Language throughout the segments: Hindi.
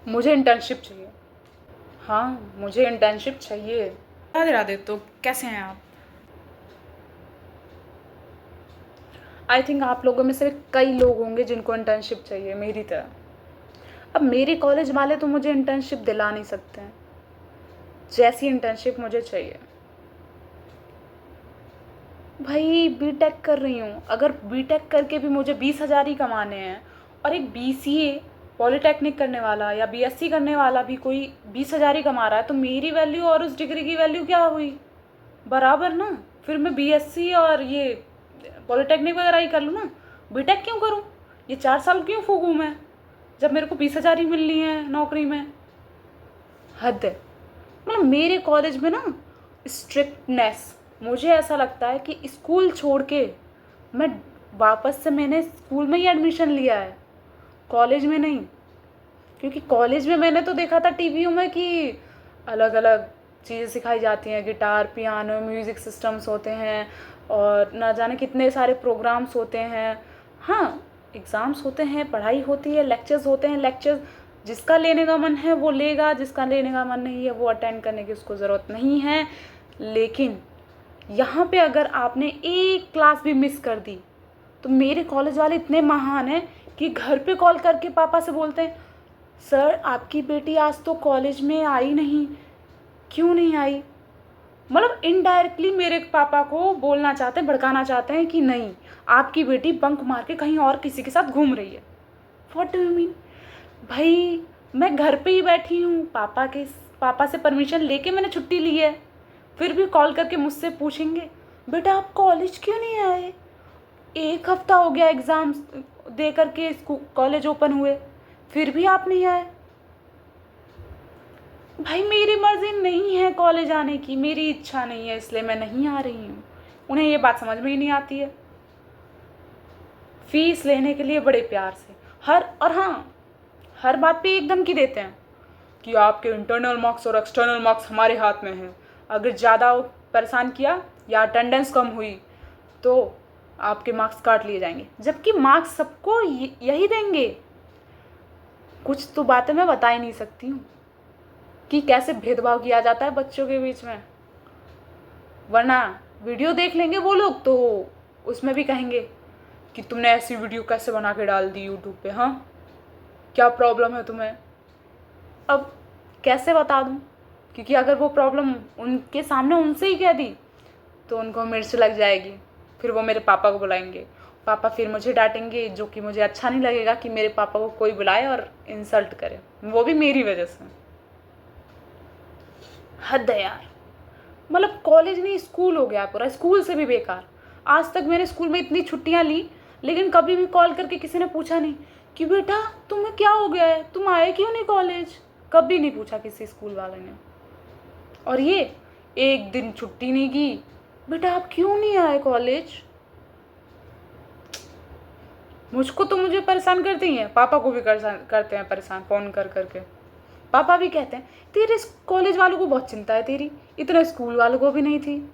मुझे इंटर्नशिप चाहिए। हाँ, मुझे इंटर्नशिप चाहिए। राधे राधे। तो कैसे हैं आप? आई थिंक आप लोगों में से कई लोग होंगे जिनको इंटर्नशिप चाहिए मेरी तरह। अब मेरे कॉलेज वाले तो मुझे इंटर्नशिप दिला नहीं सकते हैं जैसी इंटर्नशिप मुझे चाहिए। भाई बीटेक कर रही हूँ, अगर बीटेक करके भी मुझे 20,000 ही कमाने हैं और एक बीसीए पॉलिटेक्निक करने वाला या बीएससी करने वाला भी कोई 20,000 ही कमा रहा है, तो मेरी वैल्यू और उस डिग्री की वैल्यू क्या हुई? बराबर ना। फिर मैं बीएससी और ये पॉलिटेक्निक वगैरह ही कर लूँ ना, बीटेक क्यों करूँ? ये 4 साल क्यों फूकूँ मैं जब मेरे को 20,000 ही मिलनी है नौकरी में? हद है। मतलब मेरे कॉलेज में ना स्ट्रिक्टनेस, मुझे ऐसा लगता है कि स्कूल छोड़ के मैं वापस से मैंने स्कूल में ही एडमिशन लिया है, कॉलेज में नहीं। क्योंकि कॉलेज में मैंने तो देखा था टीवीओं में कि अलग अलग चीज़ें सिखाई जाती हैं, गिटार, पियानो, म्यूज़िक सिस्टम्स होते हैं और ना जाने कितने सारे प्रोग्राम्स होते हैं। हाँ, एग्ज़ाम्स होते हैं, पढ़ाई होती है, लेक्चर्स होते हैं। लेक्चर्स जिसका लेने का मन है वो लेगा, जिसका लेने का मन नहीं है वो अटेंड करने की उसको ज़रूरत नहीं है। लेकिन यहाँ पे अगर आपने एक क्लास भी मिस कर दी तो मेरे कॉलेज वाले इतने महान हैं कि घर पे कॉल करके पापा से बोलते हैं, सर आपकी बेटी आज तो कॉलेज में आई नहीं, क्यों नहीं आई? मतलब इनडायरेक्टली मेरे पापा को बोलना चाहते हैं, भड़काना चाहते हैं कि नहीं, आपकी बेटी बंक मार के कहीं और किसी के साथ घूम रही है। What do you mean? भाई मैं घर पे ही बैठी हूँ, पापा से परमिशन लेके मैंने छुट्टी ली है, फिर भी कॉल करके मुझसे पूछेंगे बेटा आप कॉलेज क्यों नहीं आए? 1 हफ्ता हो गया एग्ज़ाम दे करके कॉलेज ओपन हुए, फिर भी आप नहीं आए। भाई मेरी मर्ज़ी नहीं है कॉलेज आने की, मेरी इच्छा नहीं है, इसलिए मैं नहीं आ रही हूँ। उन्हें ये बात समझ में ही नहीं आती है। फ़ीस लेने के लिए बड़े प्यार से हर बात पे एकदम की देते हैं कि आपके इंटरनल मार्क्स और एक्सटर्नल मार्क्स हमारे हाथ में हैं, अगर ज़्यादा परेशान किया या अटेंडेंस कम हुई तो आपके मार्क्स काट लिए जाएंगे, जबकि मार्क्स सबको यही देंगे। कुछ तो बातें मैं बता ही नहीं सकती हूँ कि कैसे भेदभाव किया जाता है बच्चों के बीच में। वरना वीडियो देख लेंगे वो लोग तो उसमें भी कहेंगे कि तुमने ऐसी वीडियो कैसे बना के डाल दी यूट्यूब पे, हाँ क्या प्रॉब्लम है तुम्हें? अब कैसे बता दूँ? क्योंकि अगर वो प्रॉब्लम उनके सामने उनसे ही कह दी तो उनको मिर्च लग जाएगी, फिर वो मेरे पापा को बुलाएंगे, पापा फिर मुझे डांटेंगे, जो कि मुझे अच्छा नहीं लगेगा कि मेरे पापा को कोई बुलाए और इंसल्ट करे, वो भी मेरी वजह से। हद है यार। मतलब कॉलेज नहीं स्कूल हो गया पूरा, स्कूल से भी बेकार। आज तक मैंने स्कूल में इतनी छुट्टियां ली लेकिन कभी भी कॉल करके किसी ने पूछा नहीं कि बेटा तुम्हें क्या हो गया है, तुम आए क्यों नहीं कॉलेज? कभी नहीं पूछा किसी स्कूल वाले ने। और ये एक दिन छुट्टी नहीं की, बेटा आप क्यों नहीं आए कॉलेज? मुझको तो मुझे परेशान करती हैं, पापा को भी करते हैं परेशान फ़ोन कर करके। पापा भी कहते हैं तेरे कॉलेज वालों को बहुत चिंता है तेरी, इतना स्कूल वालों को भी नहीं थी।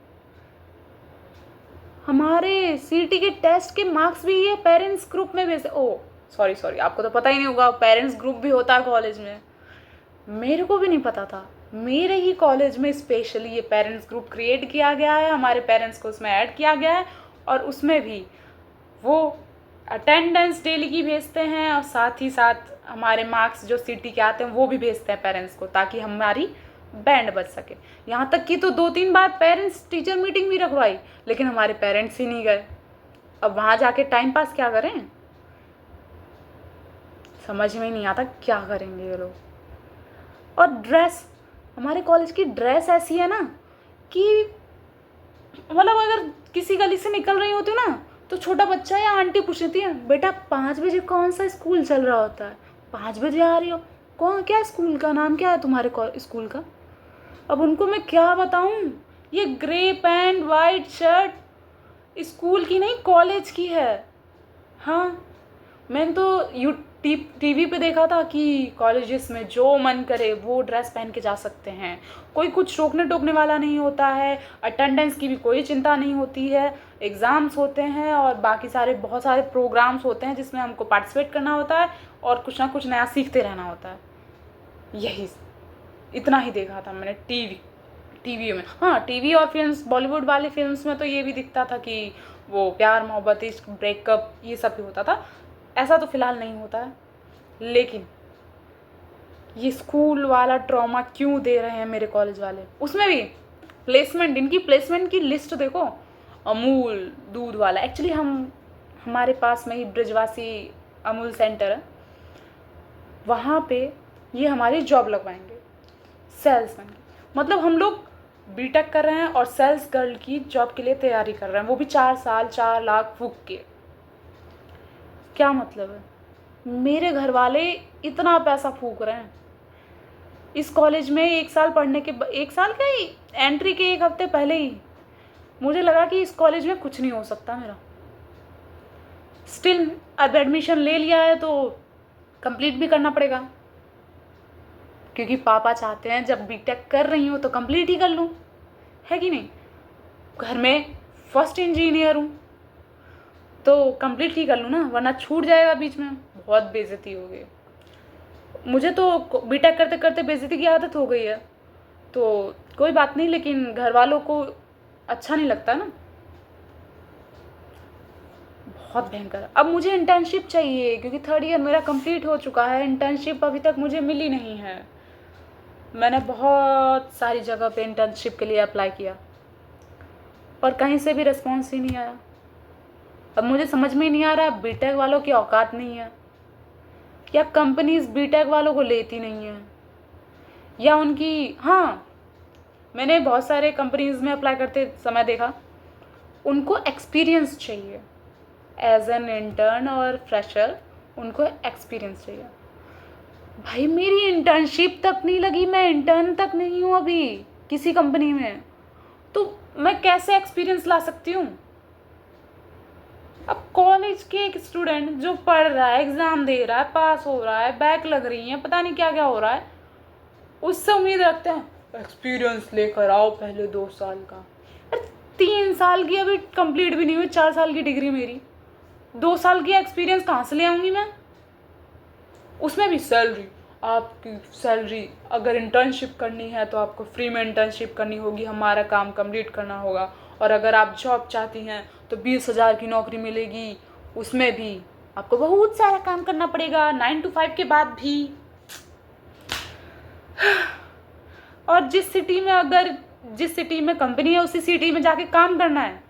हमारे सीटी के टेस्ट के मार्क्स भी ये पेरेंट्स ग्रुप में भेजते। ओ सॉरी, आपको तो पता ही नहीं होगा पेरेंट्स ग्रुप भी होता है कॉलेज में। मेरे को भी नहीं पता था। मेरे ही कॉलेज में स्पेशली ये पेरेंट्स ग्रुप क्रिएट किया गया है, हमारे पेरेंट्स को उसमें ऐड किया गया है और उसमें भी वो अटेंडेंस डेली की भेजते हैं और साथ ही साथ हमारे मार्क्स जो सीटी के आते हैं वो भी भेजते हैं पेरेंट्स को, ताकि हमारी बैंड बच सके। यहाँ तक कि तो 2-3 बार पेरेंट्स टीचर मीटिंग भी रखवाई लेकिन हमारे पेरेंट्स ही नहीं गए। अब वहाँ जाके टाइम पास क्या करें? समझ में ही नहीं आता क्या करेंगे ये लोग। और ड्रेस, हमारे कॉलेज की ड्रेस ऐसी है ना कि मतलब अगर किसी गली से निकल रही होती ना तो छोटा बच्चा या आंटी पूछती है बेटा 5 बजे कौन सा स्कूल चल रहा होता है, 5 बजे आ रही हो? कौन, क्या स्कूल का नाम क्या है तुम्हारे स्कूल का? अब उनको मैं क्या बताऊं? ये grey pant white shirt school की नहीं कॉलेज की है। हाँ, मैंने तो टीवी पे देखा था कि कॉलेजेस में जो मन करे वो ड्रेस पहन के जा सकते हैं, कोई कुछ रोकने टोकने वाला नहीं होता है, अटेंडेंस की भी कोई चिंता नहीं होती है। एग्ज़ाम्स होते हैं और बाकी सारे बहुत सारे प्रोग्राम्स होते हैं जिसमें हमको पार्टिसिपेट करना होता है और कुछ ना कुछ नया सीखते रहना होता है। यही, इतना ही देखा था मैंने टीवी में। हाँ, टीवी और फिल्म्स, बॉलीवुड वाली फिल्म्स में तो ये भी दिखता था कि वो प्यार मोहब्बत इश्क ब्रेकअप ये सब भी होता था। ऐसा तो फिलहाल नहीं होता है, लेकिन ये स्कूल वाला ट्रॉमा क्यों दे रहे हैं मेरे कॉलेज वाले। उसमें भी प्लेसमेंट, इनकी प्लेसमेंट की लिस्ट देखो। अमूल दूध वाला, एक्चुअली हमारे पास में ही ब्रिजवासी अमूल सेंटर है, वहाँ पे ये हमारी जॉब लगवाएंगे सेल्समैन की। मतलब हम लोग बीटेक कर रहे हैं और सेल्स गर्ल की जॉब के लिए तैयारी कर रहे हैं, वो भी 4 साल 4 लाख फूक के। क्या मतलब है? मेरे घर वाले इतना पैसा फूक रहे हैं इस कॉलेज में। 1 साल पढ़ने के 1 साल क्या ही, एंट्री के 1 हफ्ते पहले ही मुझे लगा कि इस कॉलेज में कुछ नहीं हो सकता मेरा। स्टिल अब एडमिशन ले लिया है तो कंप्लीट भी करना पड़ेगा, क्योंकि पापा चाहते हैं जब बीटेक कर रही हूँ तो कंप्लीट ही कर लूँ, है कि नहीं। घर में फर्स्ट इंजीनियर हूँ तो कंप्लीट ही कर लूँ ना, वरना छूट जाएगा बीच में, बहुत बेइज्जती हो गई। मुझे तो बीटेक करते करते बेइज्जती की आदत हो गई है, तो कोई बात नहीं, लेकिन घर वालों को अच्छा नहीं लगता ना, बहुत भयंकर। अब मुझे इंटर्नशिप चाहिए क्योंकि 3rd ईयर मेरा कंप्लीट हो चुका है, इंटर्नशिप अभी तक मुझे मिली नहीं है। मैंने बहुत सारी जगह पे इंटर्नशिप के लिए अप्लाई किया पर कहीं से भी रिस्पॉन्स ही नहीं आया। अब मुझे समझ में ही नहीं आ रहा बीटेक वालों की औकात नहीं है, या कंपनीज बीटेक वालों को लेती नहीं है, या उनकी, हाँ मैंने बहुत सारे कंपनीज में अप्लाई करते समय देखा उनको एक्सपीरियंस चाहिए एज एन इंटर्न और फ्रेशर, उनको एक्सपीरियंस चाहिए। भाई मेरी इंटर्नशिप तक नहीं लगी, मैं इंटर्न तक नहीं हूँ अभी किसी कंपनी में, तो मैं कैसे एक्सपीरियंस ला सकती हूँ। अब कॉलेज के एक स्टूडेंट जो पढ़ रहा है, एग्ज़ाम दे रहा है, पास हो रहा है, बैक लग रही है, पता नहीं क्या क्या हो रहा है, उससे उम्मीद रखते हैं एक्सपीरियंस लेकर आओ पहले 2 साल का। अरे 3 साल की अभी कंप्लीट भी नहीं हुई, 4 साल की डिग्री मेरी, 2 साल की एक्सपीरियंस कहाँ से ले आऊँगी मैं। उसमें भी सैलरी, आपकी सैलरी अगर इंटर्नशिप करनी है तो आपको फ्री में इंटर्नशिप करनी होगी, हमारा काम कंप्लीट करना होगा, और अगर आप जॉब चाहती हैं तो 20,000 की नौकरी मिलेगी, उसमें भी आपको बहुत सारा काम करना पड़ेगा 9 to 5 के बाद भी। और जिस सिटी में कंपनी है उसी सिटी में जाके काम करना है,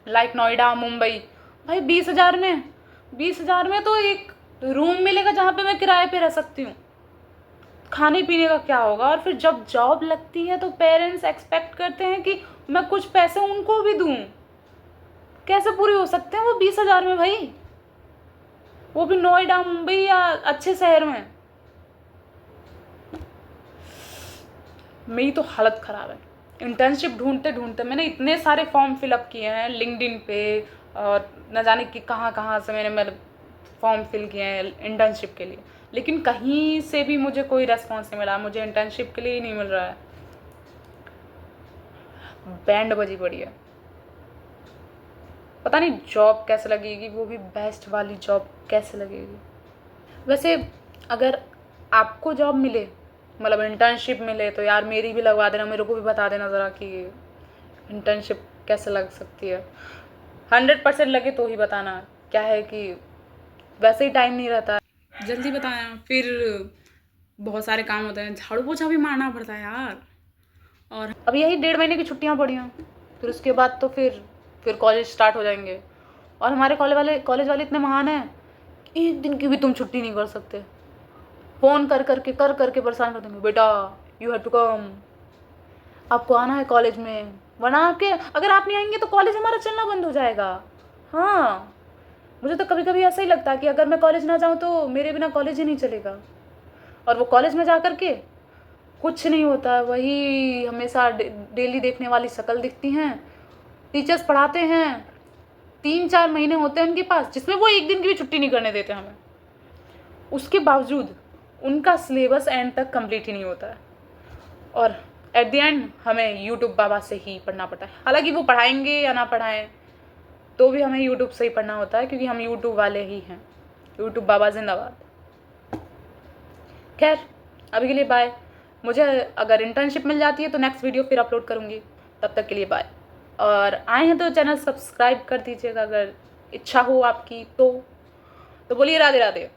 लाइक नोएडा मुंबई। भाई 20,000 में तो एक रूम मिलेगा जहाँ पे मैं किराए पे रह सकती हूँ, खाने पीने का क्या होगा। और फिर जब जॉब लगती है तो पेरेंट्स एक्सपेक्ट करते हैं कि मैं कुछ पैसे उनको भी दूँ, कैसे पूरे हो सकते हैं वो 20,000 में भाई, वो भी नोएडा मुंबई या अच्छे शहर में। मेरी तो हालत ख़राब है। इंटर्नशिप ढूंढते ढूंढते मैंने इतने सारे फॉर्म फिलअप किए हैं लिंक्डइन पे, और न जाने कि कहाँ कहाँ से मैंने फॉर्म फिल किए हैं इंटर्नशिप के लिए, लेकिन कहीं से भी मुझे कोई रेस्पॉन्स नहीं मिला। मुझे इंटर्नशिप के लिए ही नहीं मिल रहा है। बैंड बजी पड़ी है, पता नहीं जॉब कैसे लगेगी, वो भी बेस्ट वाली जॉब कैसे लगेगी। वैसे अगर आपको जॉब मिले, मतलब इंटर्नशिप मिले, तो यार मेरी भी लगवा देना, मेरे को भी बता देना ज़रा कि इंटर्नशिप कैसे लग सकती है। 100% लगे तो ही बताना, क्या है कि वैसे ही टाइम नहीं रहता है। जल्दी बताया, फिर बहुत सारे काम होते हैं, झाड़ू पोछा भी मारना पड़ता है यार। और अब यही 1.5 महीने की छुट्टियाँ पड़ी हैं, फिर उसके बाद तो फिर कॉलेज स्टार्ट हो जाएंगे। और हमारे कॉलेज वाले इतने महान हैं, एक दिन की भी तुम छुट्टी नहीं कर सकते। फ़ोन कर करके परेशान कर देंगे, बेटा यू हैव टू कम, आपको आना है कॉलेज में, वरना अगर आप नहीं आएंगे तो कॉलेज हमारा चलना बंद हो जाएगा। हाँ, मुझे तो कभी कभी ऐसा ही लगता है कि अगर मैं कॉलेज ना जाऊँ तो मेरे बिना कॉलेज ही नहीं चलेगा। और वो कॉलेज में जा कर के कुछ नहीं होता है, वही हमेशा डेली देखने वाली शक्ल दिखती हैं। टीचर्स पढ़ाते हैं, 3-4 महीने होते हैं उनके पास जिसमें वो एक दिन की भी छुट्टी नहीं करने देते हमें, उसके बावजूद उनका सिलेबस एंड तक कंप्लीट ही नहीं होता है। और एट द एंड हमें यूट्यूब बाबा से ही पढ़ना पड़ता है। हालांकि वो पढ़ाएंगे या ना पढ़ाएं तो भी हमें यूट्यूब से ही पढ़ना होता है, क्योंकि हम यूट्यूब वाले ही हैं। यूट्यूब बाबा जिंदाबाद। खैर, अभी के लिए बाय। मुझे अगर इंटर्नशिप मिल जाती है तो नेक्स्ट वीडियो फिर अपलोड करूँगी। तब तक के लिए बाय। और आए हैं तो चैनल सब्सक्राइब कर दीजिएगा अगर इच्छा हो आपकी तो बोलिए राधे राधे।